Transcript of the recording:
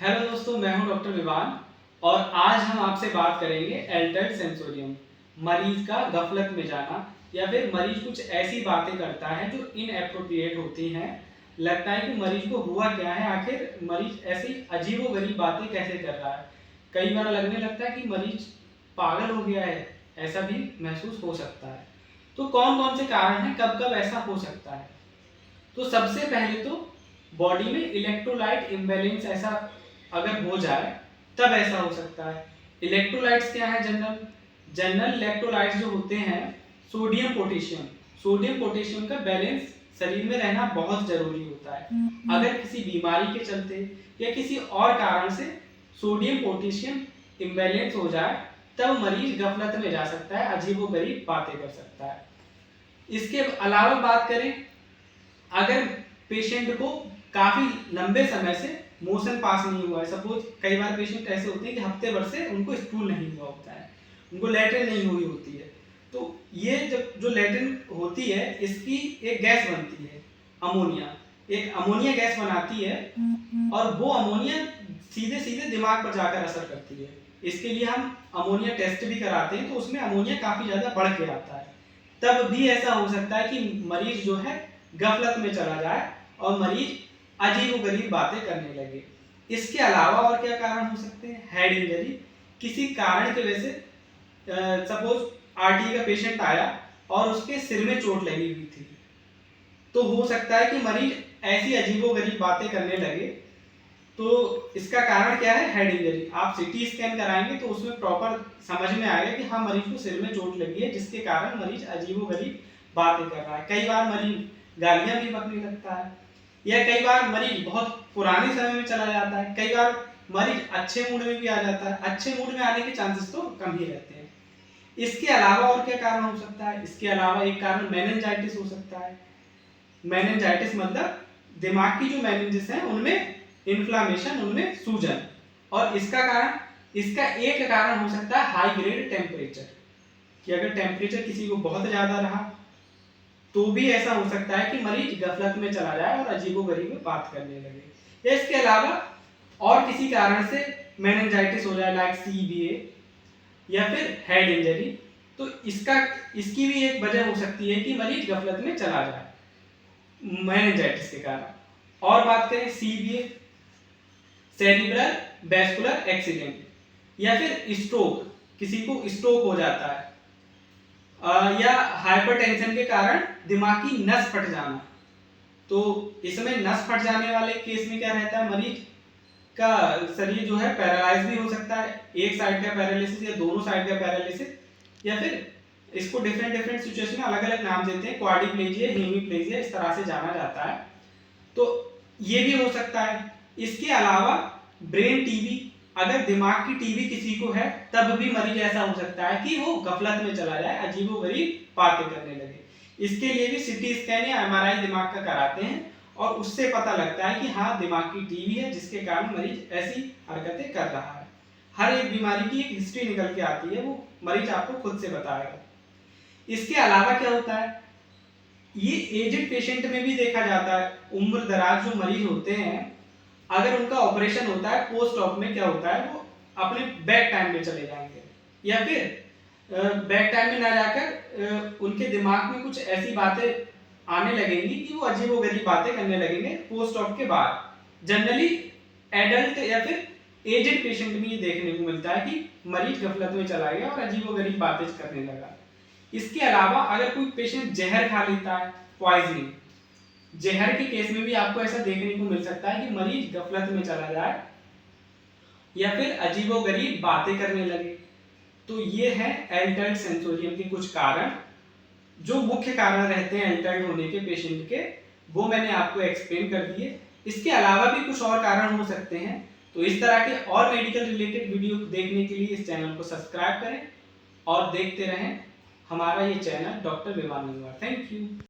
Hello दोस्तों, मैं हूं डॉक्टर विवान और आज हम आपसे बात करेंगे एल्टर्ड सेंसोरियम। मरीज का गफलत में जाना या फिर मरीज कुछ ऐसी बातें करता है जो इनएप्रोप्रिएट होती हैं। लगता है कि मरीज को हुआ क्या है, आखिर मरीज ऐसी अजीबोगरीब बातें कैसे कर रहा है। कई बार लगने लगता है कि मरीज पागल हो गया है, ऐसा भी महसूस हो सकता है। तो कौन कौन से कारण हैं, कब कब ऐसा हो सकता है? तो सबसे पहले तो बॉडी में इलेक्ट्रोलाइट इम्बैलेंस ऐसा अगर हो जाए तब ऐसा हो सकता है। इलेक्ट्रोलाइट्स क्या है? जनरल जनरल इलेक्ट्रोलाइट्स जो होते हैं सोडियम पोटेशियम का बैलेंस शरीर में रहना बहुत जरूरी होता है। अगर किसी बीमारी के चलते या किसी और कारण से सोडियम पोटेशियम इम्बैलेंस हो जाए तब मरीज गफलत में जा सकता है, अजीबोगरीब बातें कर सकता है। इसके अलावा बात करें, अगर पेशेंट को काफी लंबे समय से मोशन पास नहीं हुआ है, सपोज कई बार पेशेंट ऐसे होते हैं कि हफ्ते भर से उनको स्टूल नहीं हुआ होता है, उनको लैट्रिन नहीं हुई होती है, तो ये जब जो लैट्रिन होती है इसकी एक गैस बनती है अमोनिया, एक अमोनिया गैस बनाती है और वो अमोनिया सीधे सीधे दिमाग पर जाकर असर करती है। इसके लिए हम अमोनिया टेस्ट भी कराते हैं, तो उसमें अमोनिया काफी ज्यादा बढ़ के आता है। तब भी ऐसा हो सकता है कि मरीज जो है गफलत में चला जाए और मरीज अजीबोगरीब बातें करने लगे। इसके अलावा और क्या कारण हो सकते हैं? हेड इंजरी, किसी कारण की वजह से सपोज आरटी का पेशेंट आया और उसके सिर में चोट लगी हुई थी, तो हो सकता है कि मरीज ऐसी अजीबोगरीब बातें करने लगे। तो इसका कारण क्या है? Head injury. आप सीटी स्कैन कराएंगे तो उसमें प्रॉपर समझ में आएगा कि हाँ, मरीज को सिर में चोट लगी है, जिसके कारण मरीज अजीबोगरीब बातें कर रहा है। कई बार मरीज गालियां भी बकने लगता है, या कई बार मरीज बहुत पुराने समय में चला जाता है, कई बार मरीज अच्छे मूड में भी आ जाता है। अच्छे मूड में आने के चांसेस तो कम ही रहते हैं। इसके अलावा और क्या कारण हो सकता है? इसके अलावा एक कारण मेनिंजाइटिस हो सकता है। मेनिंजाइटिस मतलब दिमाग की जो मेनिंजेस हैं उनमें इन्फ्लामेशन, उनमें सूजन। और इसका एक कारण हो सकता है हाई ग्रेड टेम्परेचर, कि अगर टेम्परेचर किसी को बहुत ज्यादा रहा तो भी ऐसा हो सकता है कि मरीज गफलत में चला जाए और अजीबोगरीब बात करने लगे। या इसके अलावा और किसी कारण से मेनिंजाइटिस हो जाए, लाइक सीबीए या फिर हेड इंजरी, तो इसकी भी एक वजह हो सकती है कि मरीज गफलत में चला जाए मेनिंजाइटिस के कारण। और बात करें सीबीए, सेरिब्रल वैस्कुलर एक्सीडेंट, या फिर स्ट्रोक, किसी को स्ट्रोक हो जाता है, या हाइपरटेंशन के कारण दिमाग की नस फट जाना। तो इसमें नस फट जाने वाले केस में क्या रहता है? मरीज का शरीर जो है पैरालाइज भी हो सकता है, एक साइड का पैरालिसिस या दोनों साइड का पैरालिसिस, या फिर इसको डिफरेंट सिचुएशन में अलग अलग नाम देते हैं, क्वाड्रिप्लेजिया, हेमीप्लेजिया, इस तरह से जाना जाता है। तो ये भी हो सकता है। इसके अलावा ब्रेन टीबी, अगर दिमाग की टीबी किसी को है तब भी मरीज ऐसा हो सकता है कि वो गफलत में चला जाए, अजीबोगरीब बातें करने लगे। इसके लिए भी सीटी स्कैन या एमआरआई दिमाग का कराते हैं और उससे पता लगता है कि हाँ, दिमाग की टीबी है, जिसके कारण मरीज ऐसी हरकतें कर रहा है। हर एक बीमारी की एक हिस्ट्री निकल के आती है, वो मरीज आपको खुद से बताएगा। इसके अलावा क्या होता है? ये एजेड पेशेंट में भी देखा जाता है। उम्र दराज जो मरीज होते हैं, अगर उनका ऑपरेशन होता है, पोस्ट ऑप में क्या होता है, वो अपने बैक टाइम में चले जाएंगे, या फिर बैक टाइम में ना जाकर उनके दिमाग में कुछ ऐसी बातें आने लगेंगी कि वो अजीबोगरीब बातें करने लगेंगे पोस्ट ऑप के बाद। जनरली एडल्ट या फिर एजेड पेशेंट में ये देखने को मिलता है कि मरीज गफलत में चला गया और अजीबोगरीब बातें करने लगा। इसके अलावा अगर कोई पेशेंट जहर खा लेता है, पॉइजनिंग, जहर के केस में भी आपको ऐसा देखने को मिल सकता है कि मरीज गफलत में चला जाए या फिर अजीबोगरीब बातें करने लगे। तो ये है एल्टर्ड सेंसोरियम के कुछ कारण, जो मुख्य कारण रहते हैं एल्टर्ड होने के पेशेंट के, वो मैंने आपको एक्सप्लेन कर दिए। इसके अलावा भी कुछ और कारण हो सकते हैं। तो इस तरह के और मेडिकल रिलेटेड वीडियो देखने के लिए इस चैनल को सब्सक्राइब करें और देखते रहें हमारा ये channel doctor Vivaan. Thank you.